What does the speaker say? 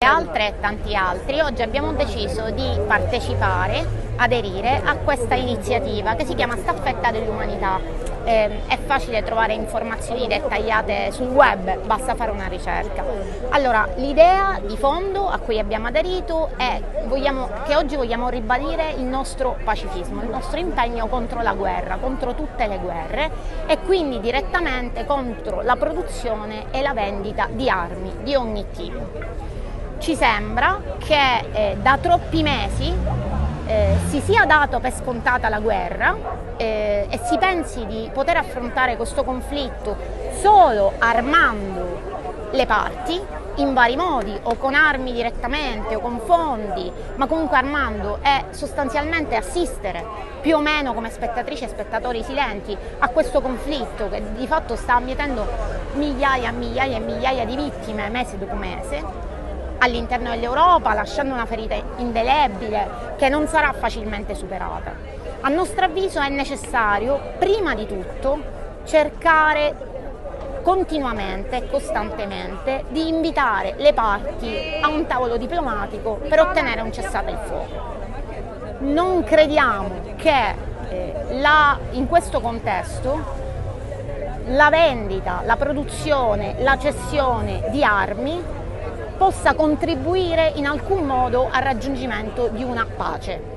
altre e tanti altri, oggi abbiamo deciso di partecipare, aderire a questa iniziativa che si chiama Staffetta dell'Umanità. È facile trovare informazioni dettagliate sul web, basta fare una ricerca. Allora, l'idea di fondo a cui abbiamo aderito è che oggi vogliamo ribadire il nostro pacifismo, il nostro impegno contro la guerra, contro tutte le guerre e quindi direttamente contro la produzione e la vendita di armi di ogni tipo. Ci sembra che da troppi mesi si sia dato per scontata la guerra e si pensi di poter affrontare questo conflitto solo armando le parti in vari modi, o con armi direttamente o con fondi, ma comunque armando e sostanzialmente assistere più o meno come spettatrici e spettatori silenti a questo conflitto che di fatto sta mietendo migliaia e migliaia e migliaia di vittime mese dopo mese all'interno dell'Europa, lasciando una ferita indelebile che non sarà facilmente superata. A nostro avviso è necessario, prima di tutto, cercare continuamente e costantemente di invitare le parti a un tavolo diplomatico per ottenere un cessate il fuoco. Non crediamo che in questo contesto la vendita, la produzione, la cessione di armi possa contribuire in alcun modo al raggiungimento di una pace.